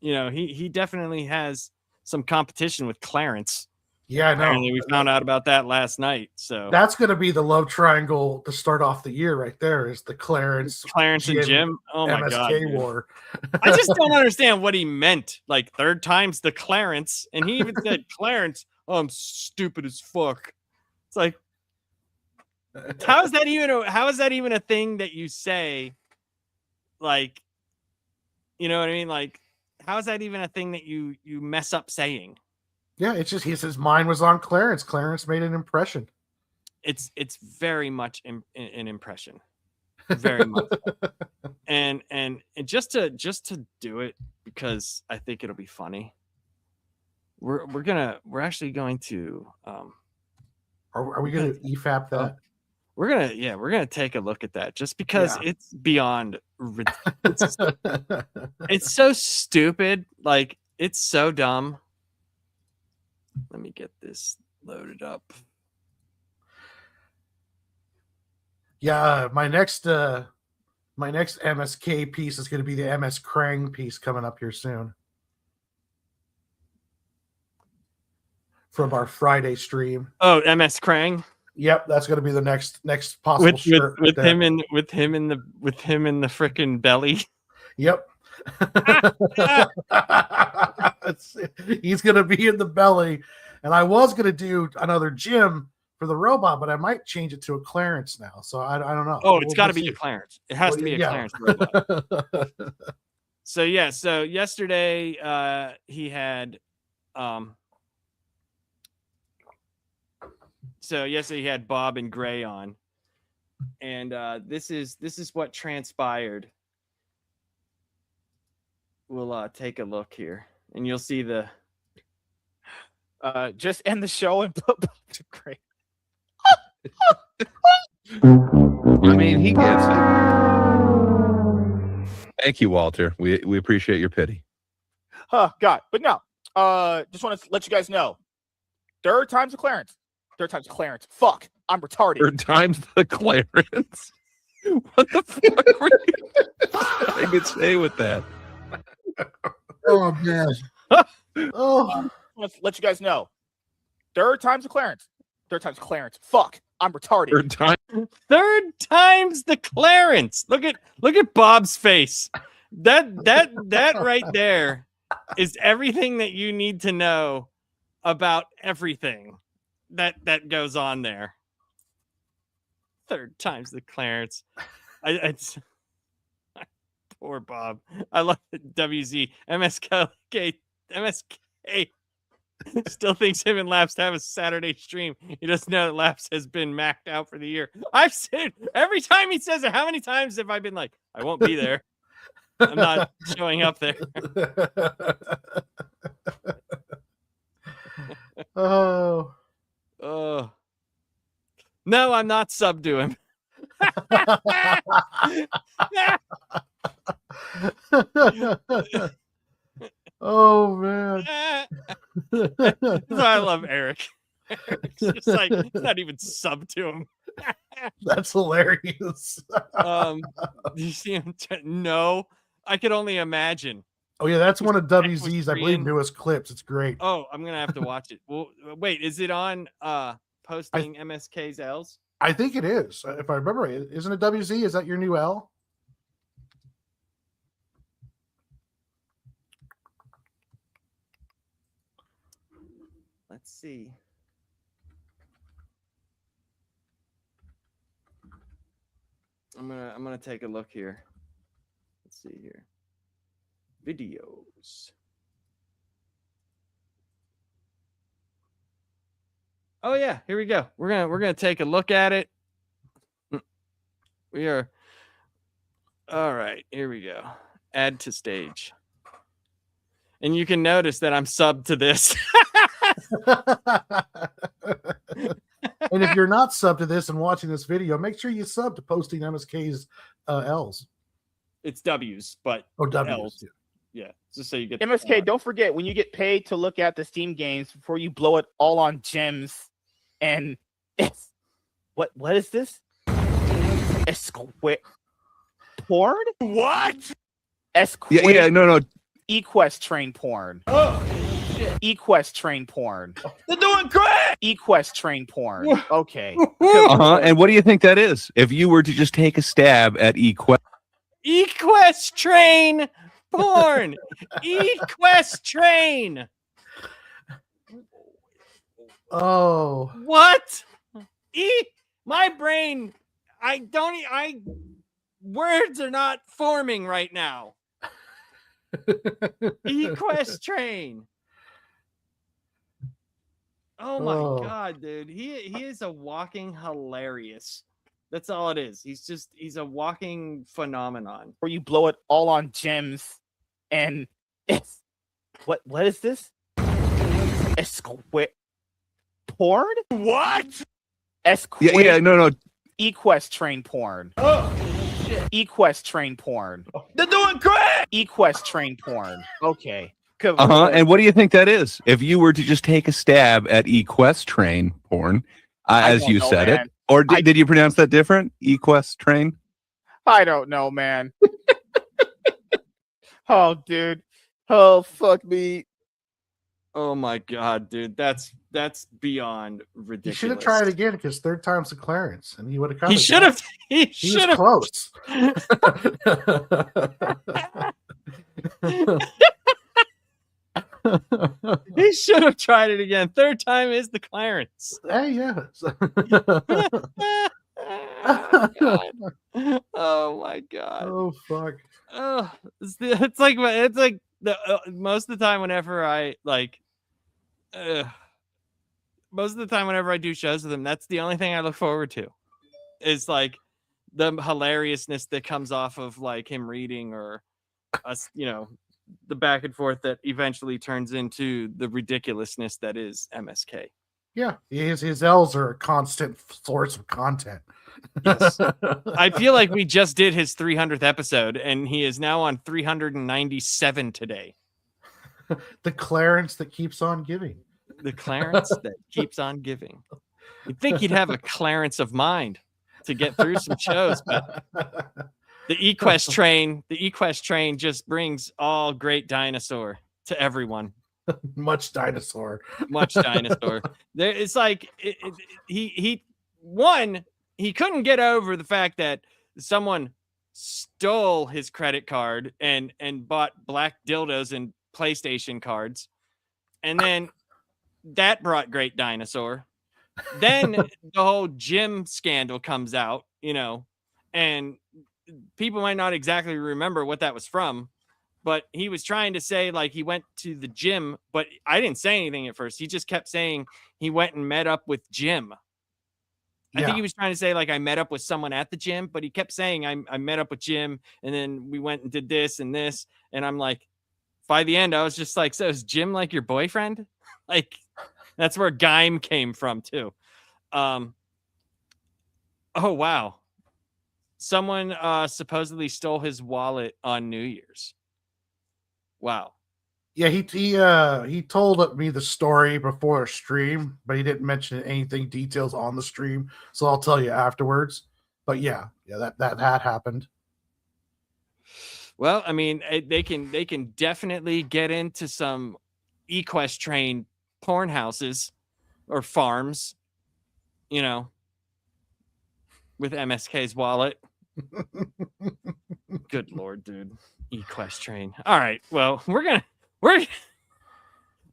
he definitely has some competition with Clarence. Yeah, I know. Apparently we found out about that last night. So that's going to be the love triangle to start off the year right there, is the Clarence and Jim. Oh my MSK God, war. I just don't understand what he meant. Like, third time's the Clarence, and he even said Clarence. Oh, I'm stupid as fuck. It's like, how is that even a thing that you say? Like, you know what I mean? Like, how is that even a thing that you mess up saying? Yeah, it's just his mind was on Clarence. Clarence made an impression. It's very much an impression, very much, and just to do it because I think it'll be funny. we're actually going to Are we going to EFAP that? we're gonna take a look at that just because it's beyond it's so stupid. Like, it's so dumb. Let me get this loaded up. Yeah, my next MSK piece is going to be the MS Krang piece coming up here soon from our Friday stream. Oh, MS Krang. Yep, that's going to be the next possible shirt with him in the freaking belly. Yep. He's going to be in the belly, and I was going to do another Jim for the robot, but I might change it to a Clarence now. So I don't know. Oh, it's got to be a Clarence. It has to be a Clarence robot. So yesterday he had yesterday he had Bob and Gray on, and this is what transpired. We'll take a look here, and you'll see the just end the show and put Bob to Gray. I mean, he gets it. Thank you, Walter. We appreciate your pity. Oh God, but no. Just want to let you guys know. Third time's a Clarence. Fuck, I'm retarded. Third time's the Clarence. What the fuck were you trying to say with that? Oh man. I want to let you guys know. Third time's a Clarence. Fuck, I'm retarded. Third time's the Clarence. Look at Bob's face. That right there is everything that you need to know about everything that goes on there. Third time's the Clarence. Poor Bob. I love it. WZ MSK still thinks him and Laps have a Saturday stream. He doesn't know that Laps has been maxed out for the year. I've said every time he says it, how many times have I been like, I won't be there. I'm not showing up there. Oh. No, I'm not sub to him. Oh man. I love Eric. It's just like, it's not even sub to him. That's hilarious. Do you see him? No, I could only imagine. Oh yeah, that's one of WZ's, I believe, newest clips. It's great. Oh, I'm gonna have to watch it. Well, wait, is it on posting MSK's L's? I think it is. If I remember right, isn't it WZ? Is that your new L? Let's see. I'm gonna take a look here. Let's see here. Videos. Oh yeah, here we go. We're gonna take a look at it. We are all right. Here we go. Add to stage. And you can notice that I'm subbed to this. And if you're not subbed to this and watching this video, make sure you sub to posting MSK's L's. It's W's, but W's. L's. Yeah, just so you get MSK. Don't forget, when you get paid to look at the Steam games before you blow it all on gems and what is this? Porn? What? No. Equest train porn. Oh shit. Equest train porn. They're doing great. Equest train porn. Okay. And what do you think that is? If you were to just take a stab at Equest train porn. Equest train. Oh. What? My brain. Words are not forming right now. Equest train. Oh my god, dude. He is a walking hilarious. That's all it is. He's a walking phenomenon. Where you blow it all on gems and what is this? Porn? What? Yeah, no. Equest train porn. Equest train porn. They're doing great. Equest train porn. Okay. Good Uh-huh. Lord. And what do you think that is? If you were to just take a stab at Equest train porn, I as don't you know, said man. it, or did you pronounce that different? Equest train? I don't know, man. Oh, dude. Oh, fuck me. Oh my god, dude, that's beyond ridiculous. He should have tried again because third time's the Clarence, and he would have got He it. should have. He He was should have. close. He should have tried it again. Third time is the Clarence. Hey, yeah. Oh my god. Oh fuck. Oh, it's like the most of the time whenever I most of the time whenever I do shows with him, that's the only thing I look forward to. Is like the hilariousness that comes off of like him reading or us, the back and forth that eventually turns into the ridiculousness that is MSK. Yeah, his L's are a constant source of content. Yes. I feel like we just did his 300th episode, and he is now on 397 today. The Clarence that keeps on giving. The Clarence that keeps on giving. You'd think he'd have a Clarence of mind to get through some shows, but the Equest train just brings all great dinosaur to everyone. Much dinosaur. Much dinosaur. It's like he couldn't get over the fact that someone stole his credit card and bought black dildos and PlayStation cards, and then that brought great dinosaur. Then the whole gym scandal comes out, and people might not exactly remember what that was from, but he was trying to say like he went to the gym, but I didn't say anything at first. He just kept saying he went and met up with Jim. I think he was trying to say like I met up with someone at the gym, but he kept saying I met up with Jim, and then we went and did this and this, and I'm like, by the end I was just like, so is Jim like your boyfriend? Like that's where Geim came from too. Oh wow. Someone supposedly stole his wallet on New Year's. Wow. Yeah, he told me the story before the stream, but he didn't mention anything details on the stream, so I'll tell you afterwards. But yeah, that happened. Well, I mean, they can definitely get into some Equest train porn houses or farms, with MSK's wallet. Good Lord, dude. Equest train. All right. Well, we're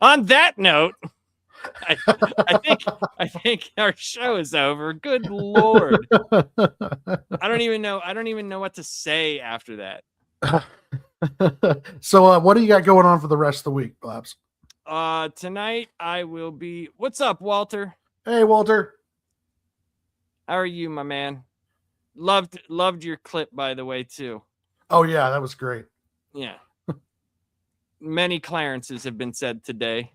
on that note, I think our show is over. Good Lord. I don't even know what to say after that. So what do you got going on for the rest of the week, Blabs? Tonight I will be. What's up, Walter? Hey, Walter. How are you, my man? Loved your clip, by the way, too. Oh yeah, that was great. Yeah. Many Clarences have been said today.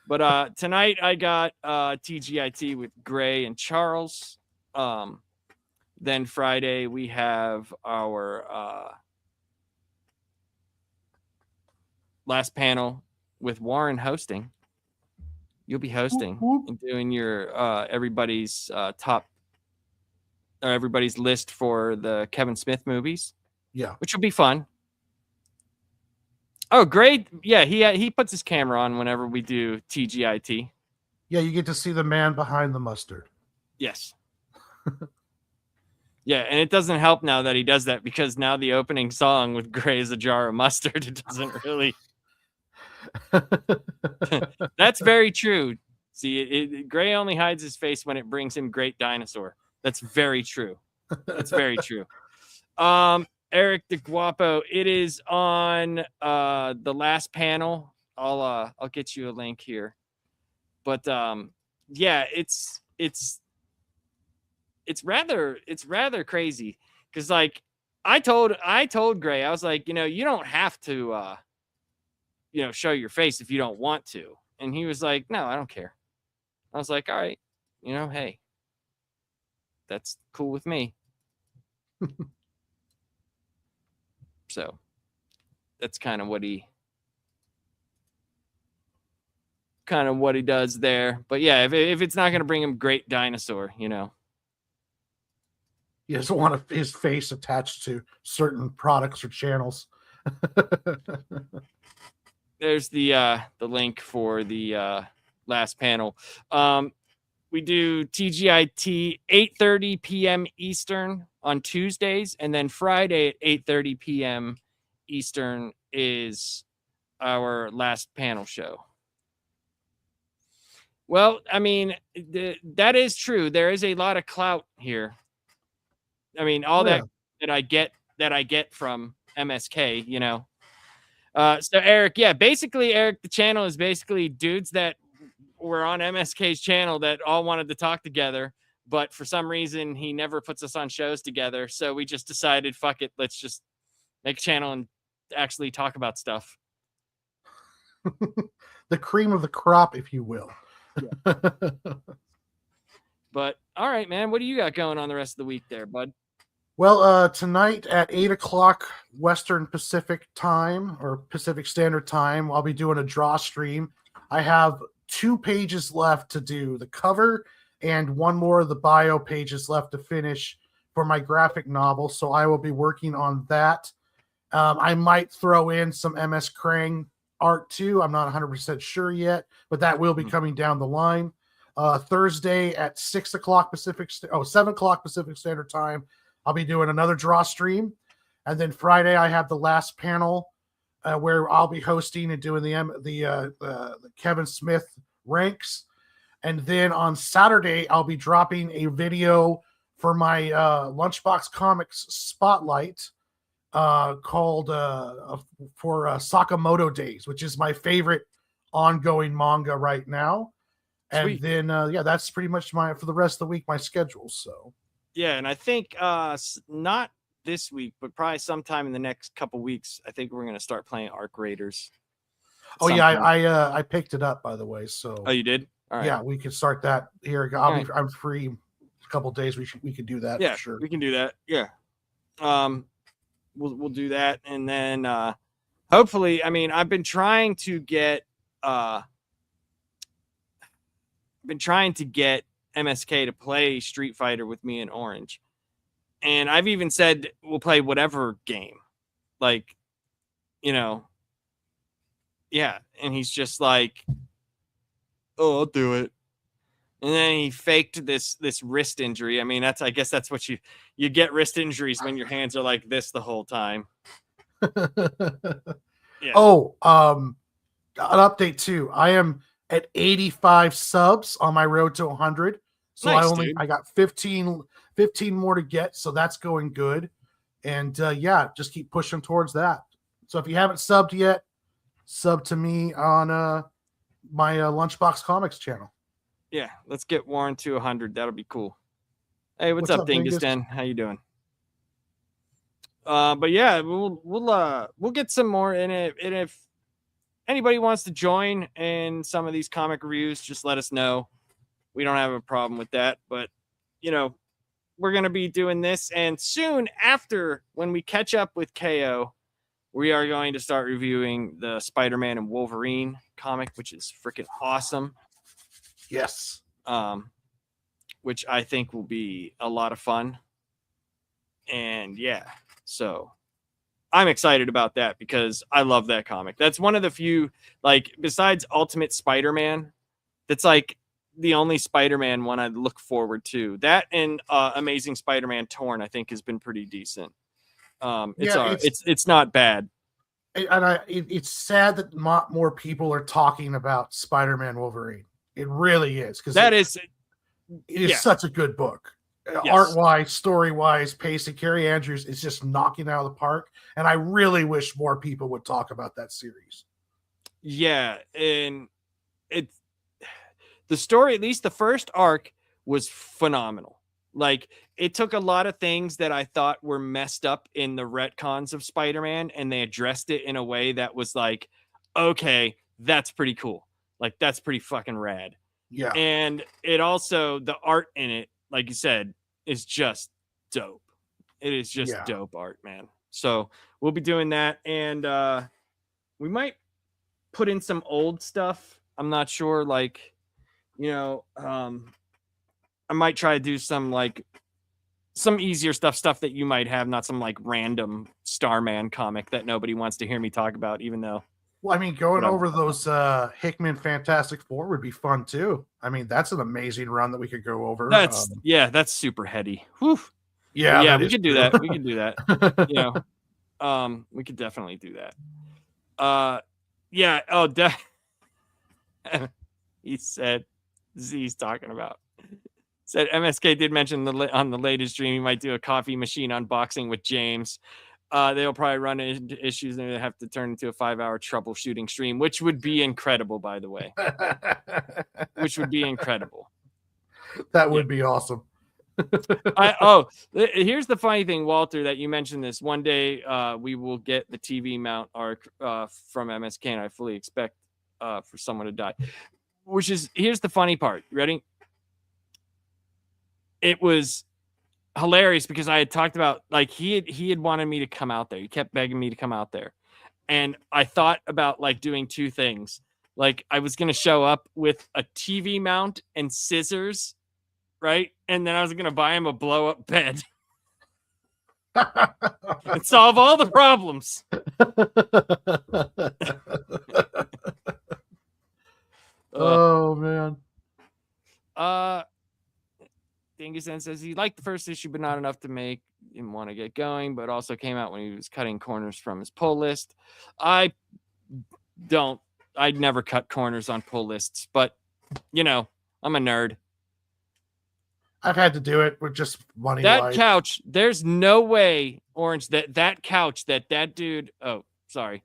But tonight I got TGIT with Gray and Charles. Then Friday we have our last panel with Warren hosting. You'll be hosting and doing your everybody's top or everybody's list for the Kevin Smith movies. Yeah, which will be fun. Oh, great. Yeah, he puts his camera on whenever we do TGIT. Yeah, you get to see the man behind the mustard. Yes. Yeah, and it doesn't help now that he does that because now the opening song with Gray is a jar of mustard. It doesn't really. That's very true. See, Gray only hides his face when it brings him great dinosaur. That's very true. That's very true. Eric the Guapo, it is on the last panel. I'll get you a link here. But yeah, it's rather crazy because like I told Gray, I was like, you don't have to show your face if you don't want to. And he was like, no, I don't care. I was like, all right, hey, that's cool with me. So that's kind of what he does there. But yeah, if it's not going to bring him great dinosaur, He doesn't want his face attached to certain products or channels. There's the link for the last panel. We do TGIT 8:30 p.m. Eastern on Tuesdays, and then Friday at 8:30 p.m. Eastern is our last panel show. Well, I mean, that is true. There is a lot of clout here. I mean, all that I get from MSK, So Eric, basically Eric, the channel is basically dudes that were on MSK's channel that all wanted to talk together, but for some reason he never puts us on shows together. So we just decided, fuck it, let's just make a channel and actually talk about stuff. The cream of the crop, if you will. Yeah. But all right, man, what do you got going on the rest of the week there, bud? Well, tonight at 8:00 Western Pacific time, or Pacific Standard Time, I'll be doing a draw stream. I have 2 pages left to do, the cover and one more of the bio pages left to finish for my graphic novel. So I will be working on that. I might throw in some MS Krang art too. I'm not 100% sure yet, but that will be coming down the line. Thursday at 7:00 Pacific Standard Time, I'll be doing another draw stream. And then Friday, I have the last panel where I'll be hosting and doing the Kevin Smith ranks. And then on Saturday, I'll be dropping a video for my Lunchbox Comics Spotlight called for Sakamoto Days, which is my favorite ongoing manga right now. And Sweet. Then, that's pretty much for the rest of the week, my schedule. So, yeah. And I think not this week, but probably sometime in the next couple weeks, I think we're going to start playing Arc Raiders. Oh yeah, I picked it up, by the way. So, oh, you did? All right. Yeah, we can start that here. I'm free a couple of days. We can do that. Yeah, for sure. We can do that. Yeah. We'll do that, and then hopefully, I mean, I've been trying to get MSK to play Street Fighter with me in Orange, and I've even said we'll play whatever game, like, yeah, and he's just like, oh, I'll do it. And then he faked this wrist injury. I mean, I guess that's what you get, wrist injuries when your hands are like this the whole time. Yeah. Oh, an update too. I am at 85 subs on my road to 100. So nice, I got 15 more to get. So that's going good. And just keep pushing towards that. So if you haven't subbed yet, sub to me on my Lunchbox Comics channel. Yeah, let's get Warren to 100. That'll be cool. Hey, what's up, Dingus Den? How you doing? But yeah, we'll get some more in it. And if anybody wants to join in some of these comic reviews, just let us know. We don't have a problem with that. But we're gonna be doing this, and soon after, when we catch up with KO, we are going to start reviewing the Spider-Man and Wolverine comic, which is freaking awesome. Yes. Which I think will be a lot of fun. And yeah, so I'm excited about that because I love that comic. That's one of the few, like, besides Ultimate Spider-Man, that's like the only Spider-Man one I look forward to. That and Amazing Spider-Man Torn, I think, has been pretty decent. It's not bad. And it's sad that not more people are talking about Spider-Man Wolverine. It really is, because it is such a good book. Yes. Art-wise, story-wise, pacing. Carrie Andrews is just knocking out of the park, and I really wish more people would talk about that series. Yeah, and the story, at least the first arc, was phenomenal. Like, it took a lot of things that I thought were messed up in the retcons of Spider-Man, and they addressed it in a way that was like, okay, that's pretty cool. Like that's pretty fucking rad. Yeah. And it also, the art in it, like you said, is just dope. It is just dope art, man. So we'll be doing that. And we might put in some old stuff. I'm not sure. Like, you know, I might try to do some like some easier stuff that you might have, not some like random Starman comic that nobody wants to hear me talk about, even though. Well, I mean, going Whatever. over those Hickman Fantastic Four would be fun too. I mean, that's an amazing run that we could go over. That's that's super heady. Whew. Yeah, Yeah, that we is could do true. that. We could do that. You know, we could definitely do that. Yeah. Oh, he said, Z's talking about. Said MSK did mention on the latest stream he might do a coffee machine unboxing with James. They'll probably run into issues and they have to turn into a 5-hour troubleshooting stream, which would be incredible, by the way. Which would be incredible. That would be awesome. Here's the funny thing, Walter, that you mentioned this. One day we will get the TV mount arc from MSK, and I fully expect for someone to die. Here's the funny part. You ready? It was hilarious because I had talked about, like, he had wanted me to come out there. He kept begging me to come out there. And I thought about like doing two things. Like I was going to show up with a TV mount and scissors, right? And then I was going to buy him a blow up bed and solve all the problems. Oh man. Dingusen says he liked the first issue, but not enough to make him want to get going, but also came out when he was cutting corners from his pull list. I'd never cut corners on pull lists, but you know, I'm a nerd. I've had to do it with just money. That couch, there's no way, Orange, that couch that dude, oh, sorry.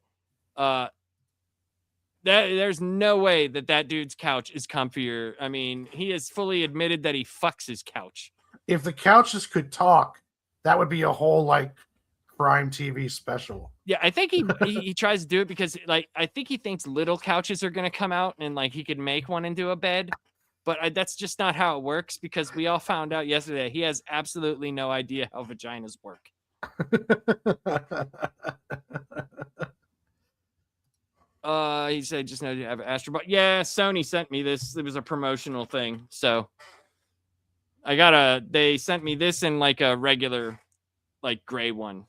There's no way that dude's couch is comfier. I mean, he has fully admitted that he fucks his couch. If the couches could talk, that would be a whole like crime TV special. Yeah, I think he tries to do it because like I think he thinks little couches are going to come out and like he could make one into a bed, but that's just not how it works because we all found out yesterday he has absolutely no idea how vaginas work. He said just know you have Astrobot. Yeah, Sony sent me this. It was a promotional thing. So they sent me this in like a regular like gray one.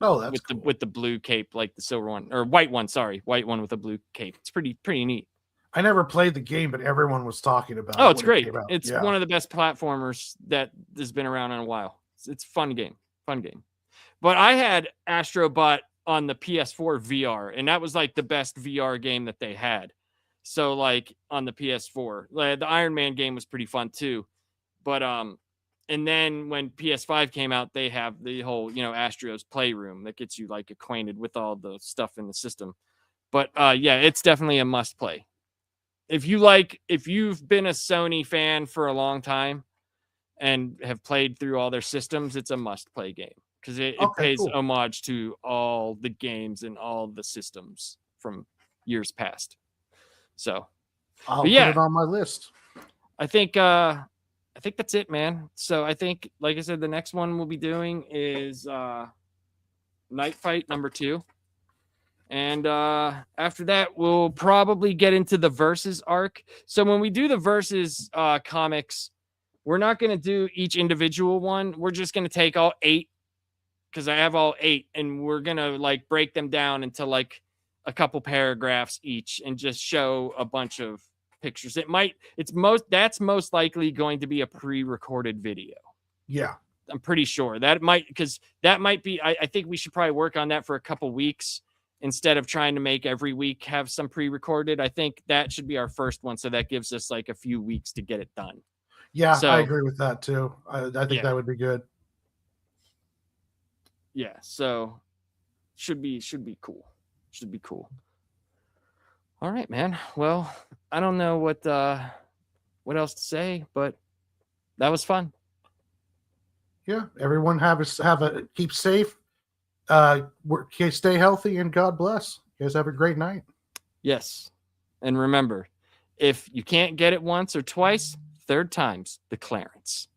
Oh, that's with cool. with the blue cape, like the silver one or white one, white one with a blue cape. It's pretty neat. I never played the game, but everyone was talking about it. Oh, it's great. It came out. It's one of the best platformers that has been around in a while. It's a fun game. But I had Astrobot on the PS4 VR, and that was like the best VR game that they had. So like on the PS4, like, the Iron Man game was pretty fun too. But and then when PS5 came out, they have the whole, you know, Astro's Playroom that gets you like acquainted with all the stuff in the system. But yeah, it's definitely a must play. If you've been a Sony fan for a long time and have played through all their systems, it's a must play game because it pays homage to all the games and all the systems from years past. So I'll put it on my list. I think that's it, man. So I think, like I said, the next one we'll be doing is Night Fight number 2. And after that, we'll probably get into the Versus arc. So when we do the Versus comics, we're not going to do each individual one. We're just going to take all 8 because I have all 8, and we're going to like break them down into like a couple paragraphs each and just show a bunch of pictures. That's most likely going to be a pre-recorded video. Yeah. I'm pretty sure that might be, I think we should probably work on that for a couple weeks instead of trying to make every week have some pre-recorded. I think that should be our first one. So that gives us like a few weeks to get it done. Yeah, I agree with that too. I think that would be good. Yeah. So should be cool. Should be cool. All right, man. Well, I don't know what else to say, but that was fun. Yeah. Everyone keep safe. Stay healthy and God bless. You guys have a great night. Yes. And remember, If you can't get it once or twice, third time's the Clarence.